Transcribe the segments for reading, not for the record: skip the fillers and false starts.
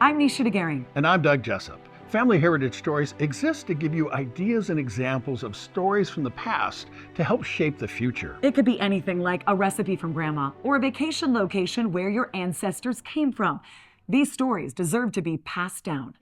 I'm Nisha DeGaring. And I'm Doug Jessup. Family Heritage Stories exist to give you ideas and examples of stories from the past to help shape the future. It could be anything like a recipe from Grandma or a vacation location where your ancestors came from. These stories deserve to be passed down.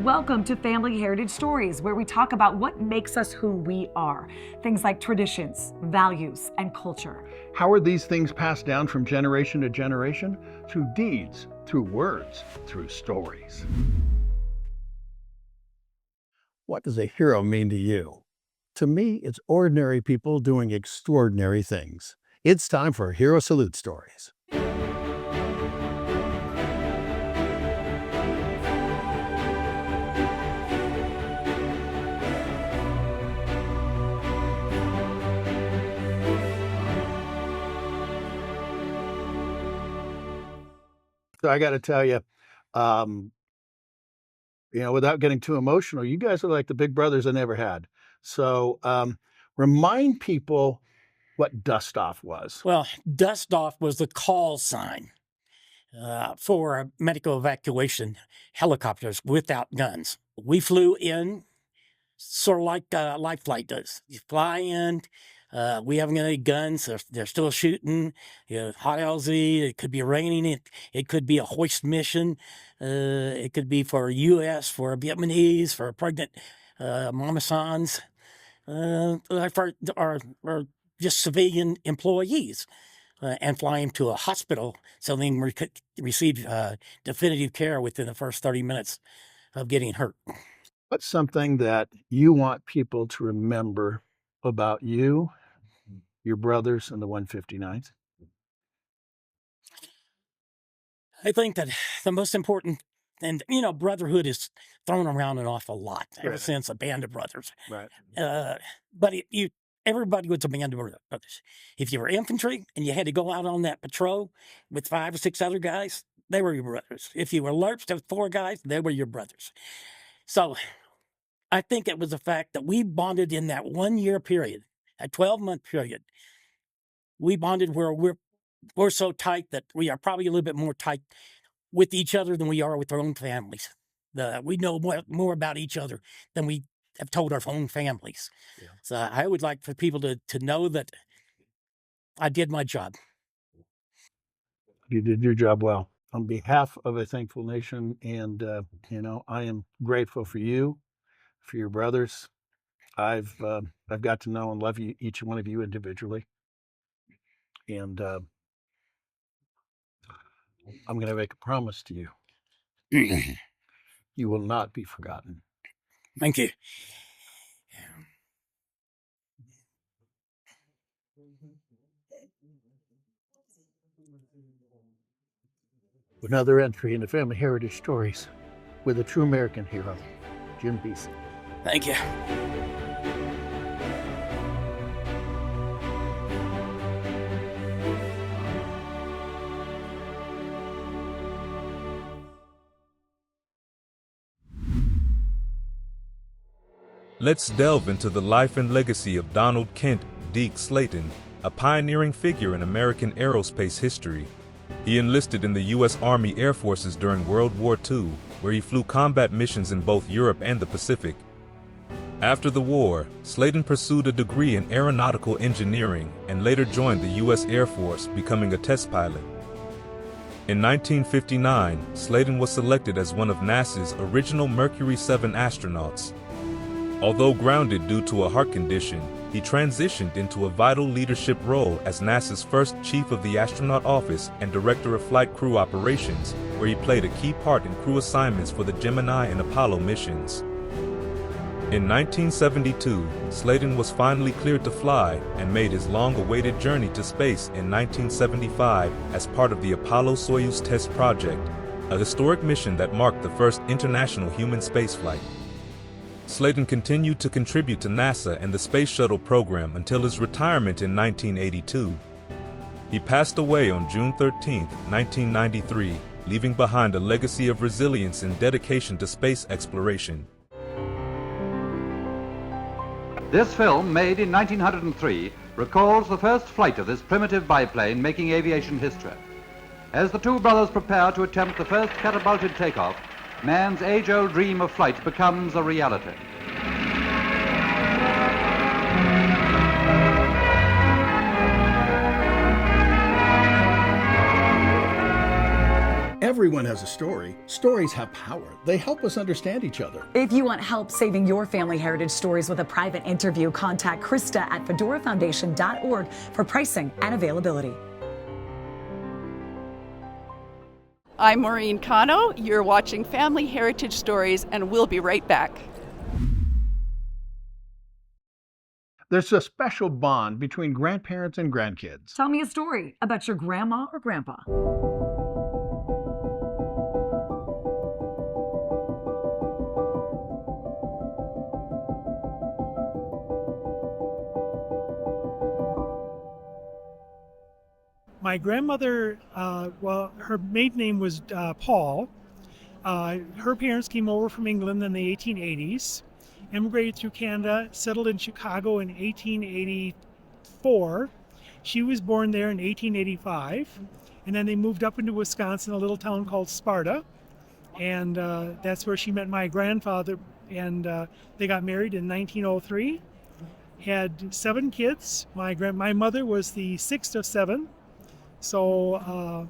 Welcome to Family Heritage Stories, where we talk about what makes us who we are. Things like traditions, values, and culture. How are these things passed down from generation to generation? Through deeds, through words, through stories. What does a hero mean to you? To me, it's ordinary people doing extraordinary things. It's time for Hero Salute Stories. So I got to tell you, without getting too emotional, you guys are like the big brothers I never had. So remind people what dust off was. Well, dust off was the call sign for medical evacuation helicopters without guns. We flew in sort of like life flight does. You fly in. We haven't got any guns. They're still shooting. Hot LZ. It could be raining. It could be a hoist mission. It could be for U.S., for Vietnamese, for pregnant mama sons, or just civilian employees, and fly them to a hospital so they can receive definitive care within the first 30 minutes of getting hurt. What's something that you want people to remember about you, your brothers, and the 159th? I think that the most important, and brotherhood is thrown around an awful lot ever since a band of brothers. Right. But everybody was a band of brothers. If you were infantry and you had to go out on that patrol with 5 or 6 other guys, they were your brothers. If you were lurched with 4 guys, they were your brothers. So I think it was the fact that we bonded in that 1-year period, a 12-month period. We bonded where we're so tight that we are probably a little bit more tight with each other than we are with our own families. We know more about each other than we have told our own families. Yeah. So I would like for people to know that I did my job. You did your job well. On behalf of a thankful nation, and I am grateful for you, for your brothers. I've got to know and love you, each one of you individually, and I'm going to make a promise to you. You will not be forgotten. Thank you. Another entry in the Family Heritage Stories with a true American hero, Jim Beson. Thank you. Let's delve into the life and legacy of Donald Kent Deke Slayton, a pioneering figure in American aerospace history. He enlisted in the U.S. Army Air Forces during World War II, where he flew combat missions in both Europe and the Pacific. After the war, Slayton pursued a degree in aeronautical engineering and later joined the U.S. Air Force, becoming a test pilot. In 1959, Slayton was selected as one of NASA's original Mercury 7 astronauts. Although grounded due to a heart condition, he transitioned into a vital leadership role as NASA's first Chief of the Astronaut Office and Director of Flight Crew Operations, where he played a key part in crew assignments for the Gemini and Apollo missions. In 1972, Slayton was finally cleared to fly and made his long-awaited journey to space in 1975 as part of the Apollo-Soyuz test project, a historic mission that marked the first international human spaceflight. Slayton continued to contribute to NASA and the Space Shuttle program until his retirement in 1982. He passed away on June 13, 1993, leaving behind a legacy of resilience and dedication to space exploration. This film, made in 1903, recalls the first flight of this primitive biplane making aviation history. As the two brothers prepare to attempt the first catapulted takeoff, man's age-old dream of flight becomes a reality. Everyone has a story. Stories have power. They help us understand each other. If you want help saving your family heritage stories with a private interview, contact Krista at fedorafoundation.org for pricing and availability. I'm Maureen Cano. You're watching Family Heritage Stories, and we'll be right back. There's a special bond between grandparents and grandkids. Tell me a story about your grandma or grandpa. My grandmother, her maiden name was Paul. Her parents came over from England in the 1880s, immigrated through Canada, settled in Chicago in 1884. She was born there in 1885, and then they moved up into Wisconsin, a little town called Sparta, and that's where she met my grandfather, and they got married in 1903, had 7 kids. My mother was the 6th of 7. So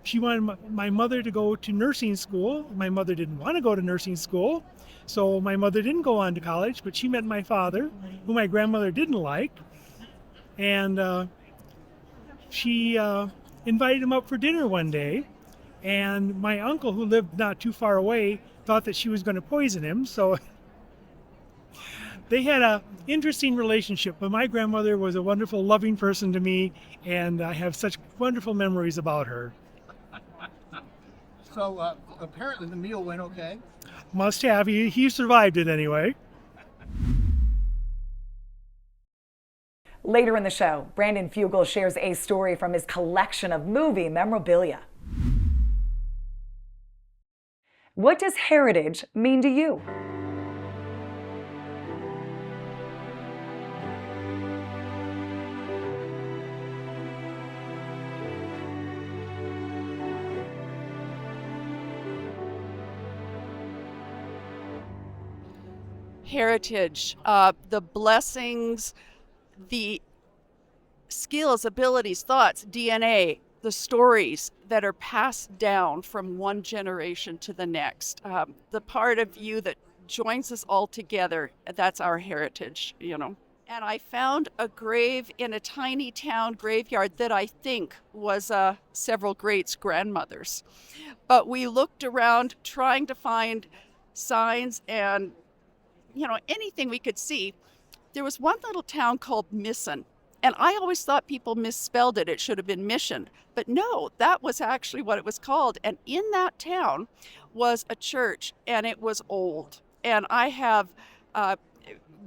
she wanted my mother to go to nursing school. My mother didn't want to go to nursing school, so my mother didn't go on to college, but she met my father, who my grandmother didn't like, and she invited him up for dinner one day, and my uncle, who lived not too far away, thought that she was going to poison him, so they had an interesting relationship, but my grandmother was a wonderful, loving person to me, and I have such wonderful memories about her. So apparently the meal went okay. Must have. He survived it anyway. Later in the show, Brandon Fugel shares a story from his collection of movie memorabilia. What does heritage mean to you? Heritage, the blessings, the skills, abilities, thoughts, DNA, the stories that are passed down from one generation to the next. The part of you that joins us all together, that's our heritage, you know. And I found a grave in a tiny town graveyard that I think was several greats' grandmothers. But we looked around trying to find signs and anything we could see. There was one little town called Beson, and I always thought people misspelled it. It should have been Mission, but no, that was actually what it was called. And in that town was a church, and it was old. And I have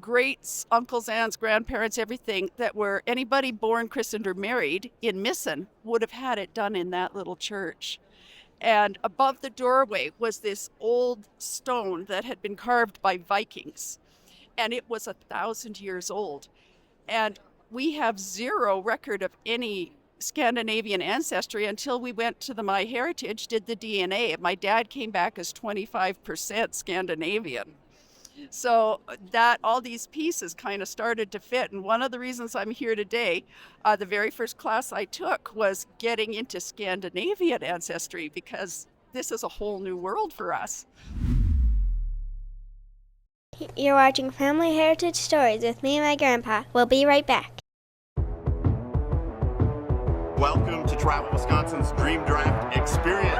greats, uncles, aunts, grandparents, everything that were anybody born, christened, or married in Beson would have had it done in that little church. And above the doorway was this old stone that had been carved by Vikings. And it was 1,000 years old. And we have zero record of any Scandinavian ancestry until we went to the MyHeritage, did the DNA. My dad came back as 25% Scandinavian. So that all these pieces kind of started to fit. And one of the reasons I'm here today, the very first class I took was getting into Scandinavian ancestry, because this is a whole new world for us. You're watching Family Heritage Stories with me and my grandpa. We'll be right back. Welcome to Travel Wisconsin's Dream Draft Experience.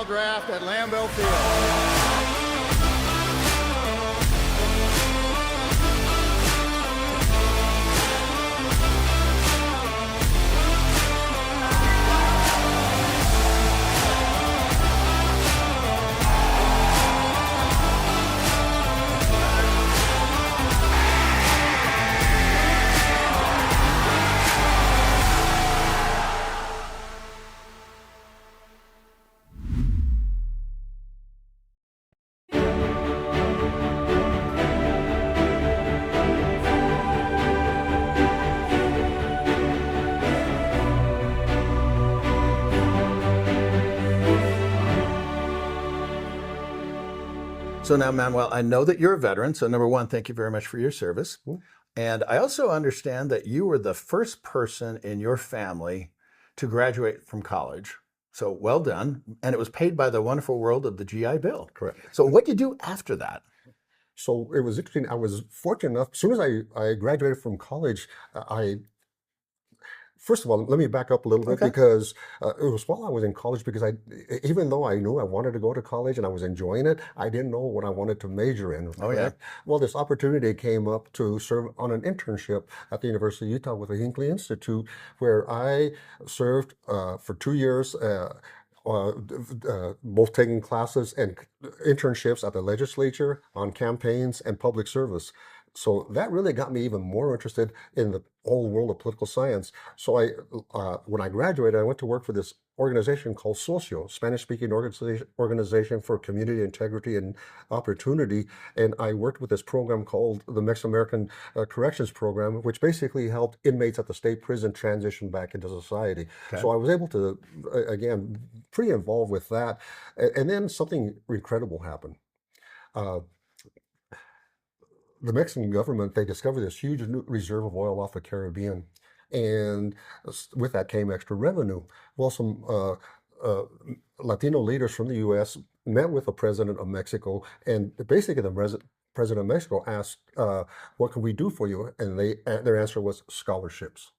draft at Lambeau Field. So now, Manuel, I know that you're a veteran. So number one, thank you very much for your service. And I also understand that you were the first person in your family to graduate from college. So well done. And it was paid by the wonderful world of the GI Bill. Correct. So what did you do after that? So it was interesting. I was fortunate enough, as soon as I graduated from college, first of all, let me back up a little bit because it was while I was in college because even though I knew I wanted to go to college and I was enjoying it, I didn't know what I wanted to major in. Oh, yeah. Well, this opportunity came up to serve on an internship at the University of Utah with the Hinckley Institute, where I served for 2 years, both taking classes and internships at the legislature, on campaigns, and public service. So that really got me even more interested in the whole world of political science. So when I graduated, I went to work for this organization called SOCIO, Spanish-speaking organization for Community Integrity and Opportunity. And I worked with this program called the Mexican-American Corrections Program, which basically helped inmates at the state prison transition back into society. Okay. So I was able to, again, pretty involved with that. And then something incredible happened. The Mexican government, they discovered this huge reserve of oil off the Caribbean. And with that came extra revenue. Well, some Latino leaders from the U.S. met with the president of Mexico, and basically the president of Mexico asked, what can we do for you? And their answer was scholarships.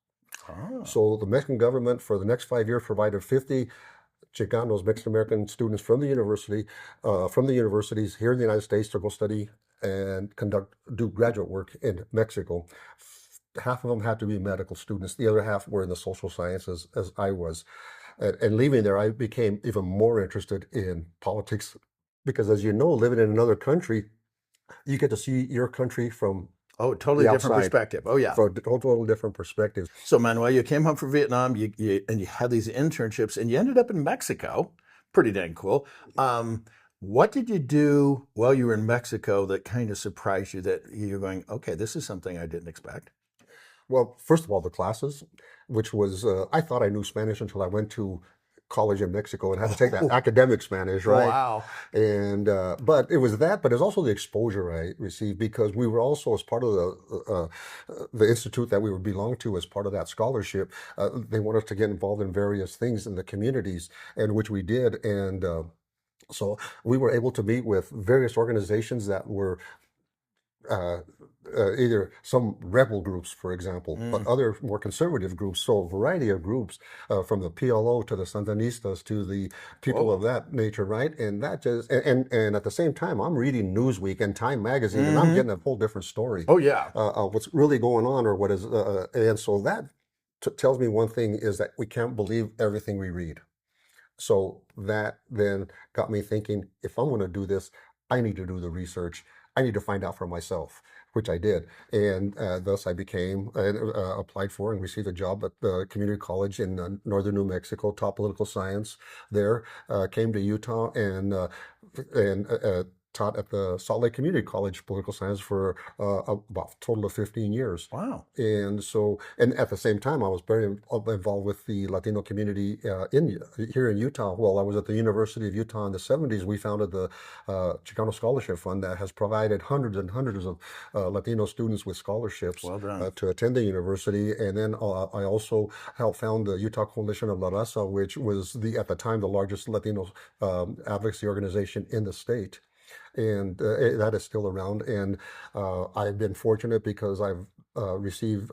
Oh. So the Mexican government for the next 5 years provided 50 Chicanos, Mexican-American students from the universities here in the United States to go study and do graduate work in Mexico. Half of them had to be medical students. The other half were in the social sciences, as I was. And leaving there, I became even more interested in politics because, as you know, living in another country, you get to see your country from totally different perspective. Oh, yeah. From a totally different perspective. So, Manuel, you came home from Vietnam, and you had these internships, and you ended up in Mexico. Pretty dang cool. What did you do while you were in Mexico that kind of surprised you that you're going, okay, this is something I didn't expect? Well, first of all, the classes, which was, I thought I knew Spanish until I went to college in Mexico and had to take that academic Spanish, right? Wow. And, but it was that, but it's also the exposure I received because we were also, as part of the institute that we would belong to as part of that scholarship, they wanted us to get involved in various things in the communities, and which we did. And, so we were able to meet with various organizations that were either some rebel groups, for example, but other more conservative groups. So a variety of groups, from the PLO to the Sandinistas to the people of that nature, right? And that just and at the same time, I'm reading Newsweek and Time magazine, and I'm getting a whole different story. Oh yeah, what's really going on, or what is, and so that tells me one thing is that we can't believe everything we read. So that then got me thinking, if I'm going to do this, I need to do the research. I need to find out for myself, which I did. And thus I became, applied for and received a job at the community college in northern New Mexico, taught political science there, came to Utah and taught at the Salt Lake Community College political science for about a total of 15 years. Wow. And so, and at the same time, I was very involved with the Latino community here in Utah. Well, I was at the University of Utah in the 70s. We founded the Chicano Scholarship Fund that has provided hundreds and hundreds of Latino students with scholarships to attend the university. And then I also helped found the Utah Coalition of La Raza, which was at the time the largest Latino advocacy organization in the state. And that is still around. And I've been fortunate because I've received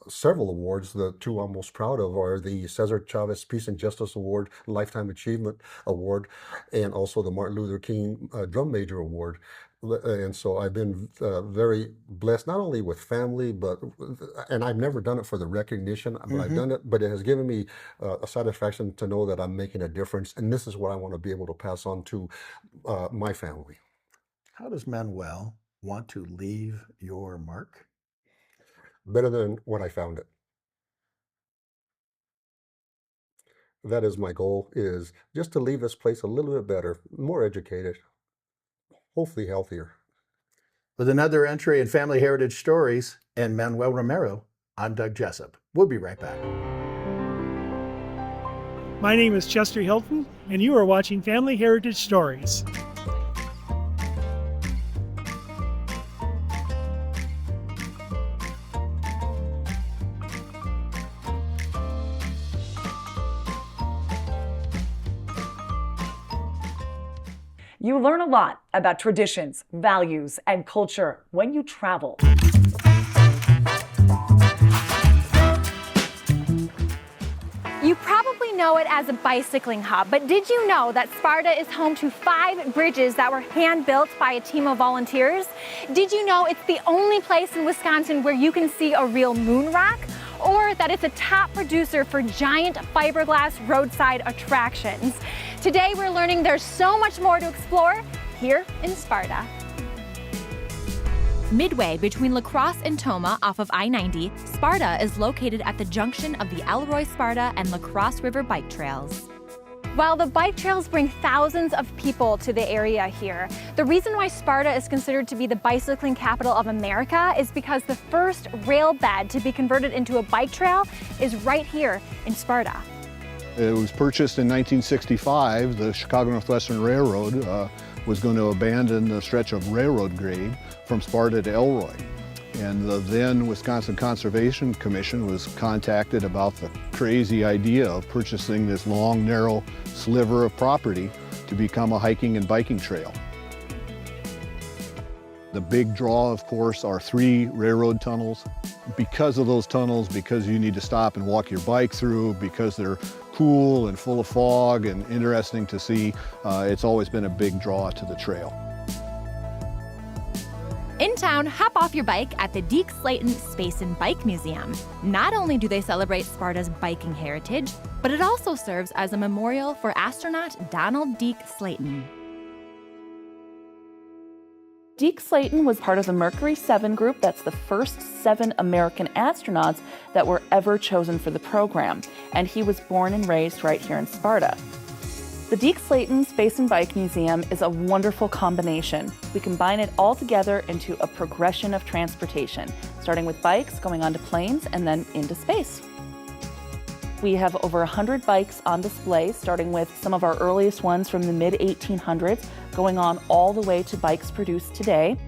several awards. The two I'm most proud of are the Cesar Chavez Peace and Justice Award, Lifetime Achievement Award, and also the Martin Luther King Drum Major Award. And so I've been very blessed, not only with family, and I've never done it for the recognition, but I've done it, but it has given me a satisfaction to know that I'm making a difference. And this is what I want to be able to pass on to my family. How does Manuel want to leave your mark? Better than when I found it. That is my goal, is just to leave this place a little bit better, more educated, hopefully healthier. With another entry in Family Heritage Stories and Manuel Romero, I'm Doug Jessup. We'll be right back. My name is Chester Hilton, and you are watching Family Heritage Stories. You learn a lot about traditions, values, and culture when you travel. You probably know it as a bicycling hub, but did you know that Sparta is home to 5 bridges that were hand-built by a team of volunteers? Did you know it's the only place in Wisconsin where you can see a real moon rock? Or that it's a top producer for giant fiberglass roadside attractions? Today we're learning there's so much more to explore here in Sparta. Midway between La Crosse and Tomah off of I-90, Sparta is located at the junction of the Elroy-Sparta and La Crosse River bike trails. While the bike trails bring thousands of people to the area here, the reason why Sparta is considered to be the bicycling capital of America is because the first rail bed to be converted into a bike trail is right here in Sparta. It was purchased in 1965. The Chicago Northwestern Railroad was going to abandon the stretch of railroad grade from Sparta to Elroy. And the then Wisconsin Conservation Commission was contacted about the crazy idea of purchasing this long, narrow sliver of property to become a hiking and biking trail. The big draw, of course, are 3 railroad tunnels. Because of those tunnels, because you need to stop and walk your bike through, because they're cool and full of fog and interesting to see, it's always been a big draw to the trail. In town, hop off your bike at the Deke Slayton Space and Bike Museum. Not only do they celebrate Sparta's biking heritage, but it also serves as a memorial for astronaut Donald Deke Slayton. Deke Slayton was part of the Mercury 7 group. That's the first 7 American astronauts that were ever chosen for the program. And he was born and raised right here in Sparta. The Deke Slayton Space and Bike Museum is a wonderful combination. We combine it all together into a progression of transportation, starting with bikes, going on to planes, and then into space. We have over 100 bikes on display, starting with some of our earliest ones from the mid-1800s, going on all the way to bikes produced today.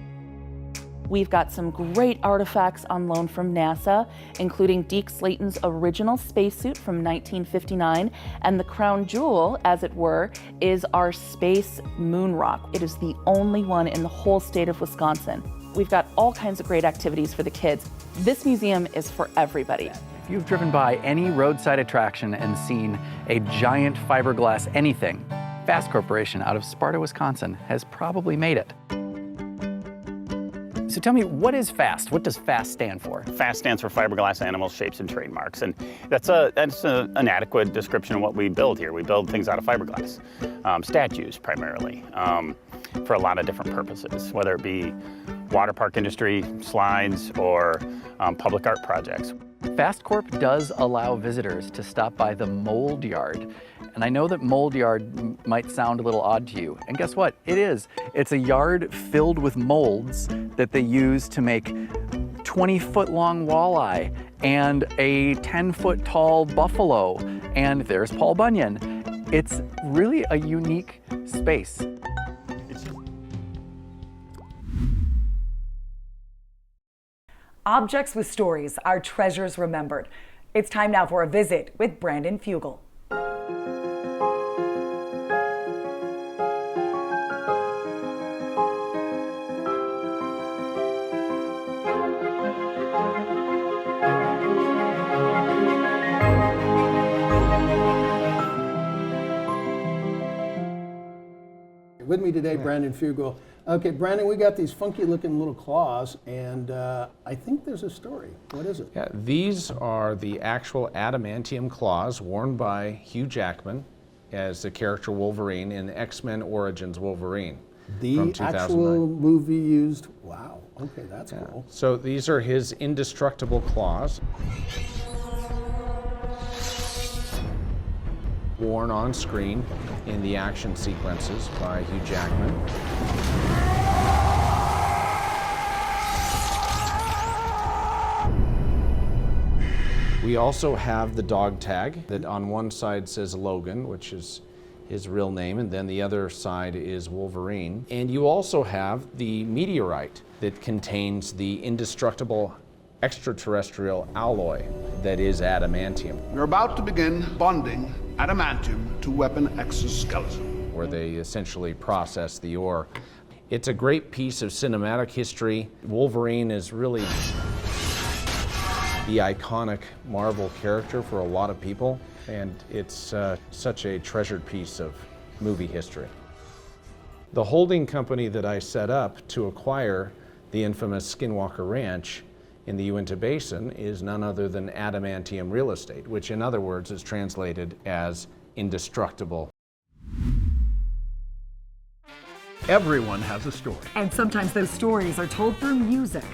We've got some great artifacts on loan from NASA, including Deke Slayton's original spacesuit from 1959, and the crown jewel, as it were, is our space moon rock. It is the only one in the whole state of Wisconsin. We've got all kinds of great activities for the kids. This museum is for everybody. If you've driven by any roadside attraction and seen a giant fiberglass anything, Fast Corporation out of Sparta, Wisconsin has probably made it. So tell me, what is FAST? What does FAST stand for? FAST stands for Fiberglass Animals, Shapes, and Trademarks. And that's an adequate description of what we build here. We build things out of fiberglass, statues primarily, for a lot of different purposes, whether it be water park industry, slides, or public art projects. Fast Corp does allow visitors to stop by the mold yard. And I know that mold yard might sound a little odd to you. And guess what? It is. It's a yard filled with molds that they use to make 20-foot long walleye and a 10-foot tall buffalo. And there's Paul Bunyan. It's really a unique space. Objects with stories are treasures remembered. It's time now for a visit with Brandon Fugel. With me today, Brandon Fugel. Okay, Brandon, we got these funky looking little claws, and I think there's a story. What is it? Yeah, these are the actual adamantium claws worn by Hugh Jackman as the character Wolverine in X-Men Origins Wolverine. The actual movie used, wow, okay, that's cool. So these are his indestructible claws. Worn on screen in the action sequences by Hugh Jackman. We also have the dog tag that on one side says Logan, which is his real name, and then the other side is Wolverine. And you also have the meteorite that contains the indestructible extraterrestrial alloy that is adamantium. We're about to begin bonding adamantium to weapon exoskeleton, where they essentially process the ore. It's a great piece of cinematic history. Wolverine is really the iconic Marvel character for a lot of people, and it's such a treasured piece of movie history. The holding company that I set up to acquire the infamous Skinwalker Ranch in the Uinta Basin is none other than adamantium real estate, which in other words is translated as indestructible. Everyone has a story. And sometimes those stories are told through music.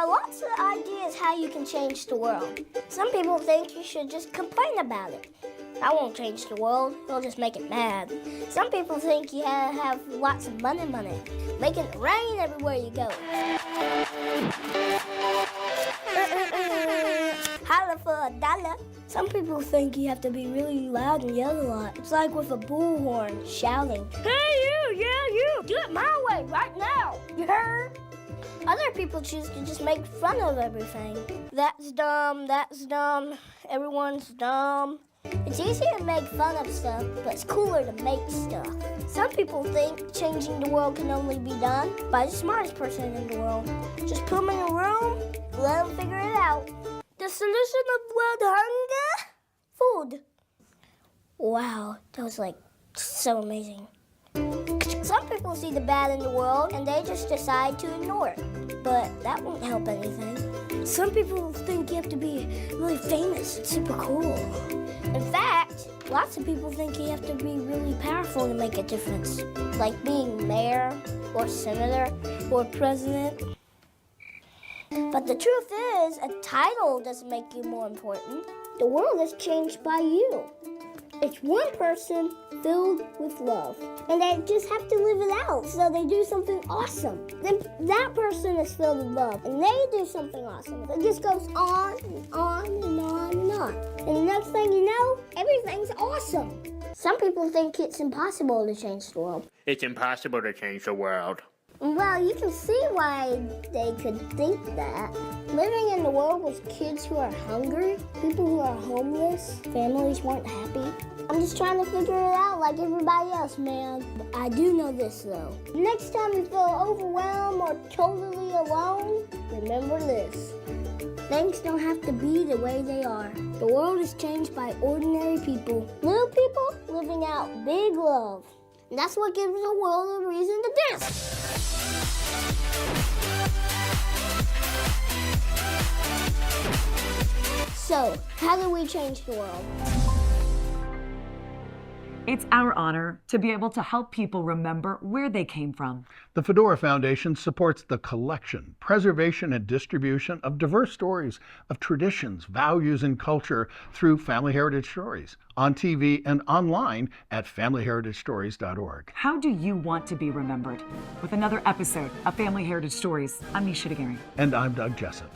lots of ideas how you can change the world. Some people think you should just complain about it. That won't change the world. It'll just make it mad. Some people think you have lots of money, making it rain everywhere you go. Holla for $1. Some people think you have to be really loud and yell a lot. It's like with a bullhorn shouting, "Hey you, yeah you, do it my way right now, you heard?" Other people choose to just make fun of everything. That's dumb, everyone's dumb. It's easier to make fun of stuff, but it's cooler to make stuff. Some people think changing the world can only be done by the smartest person in the world. Just put them in a room, let them figure it out. The solution of world hunger? Food. Wow, that was so amazing. Some people see the bad in the world and they just decide to ignore it, but that won't help anything. Some people think you have to be really famous and super cool. In fact, lots of people think you have to be really powerful to make a difference, like being mayor or senator or president. But the truth is, a title doesn't make you more important. The world is changed by you. It's one person filled with love, and they just have to live it out, so they do something awesome. Then that person is filled with love, and they do something awesome. It just goes on and on and on and on. And the next thing you know, everything's awesome. Some people think it's impossible to change the world. It's impossible to change the world. Well, you can see why they could think that. Living in the world with kids who are hungry, people who are homeless, families weren't happy. I'm just trying to figure it out like everybody else, man. I do know this, though. Next time you feel overwhelmed or totally alone, remember this. Things don't have to be the way they are. The world is changed by ordinary people. Little people living out big love. And that's what gives the world a reason to dance. So, how do we change the world? It's our honor to be able to help people remember where they came from. The Fedora Foundation supports the collection, preservation, and distribution of diverse stories of traditions, values, and culture through Family Heritage Stories, on TV and online at familyheritagestories.org. How do you want to be remembered? With another episode of Family Heritage Stories, I'm Misha Dagari. And I'm Doug Jessup.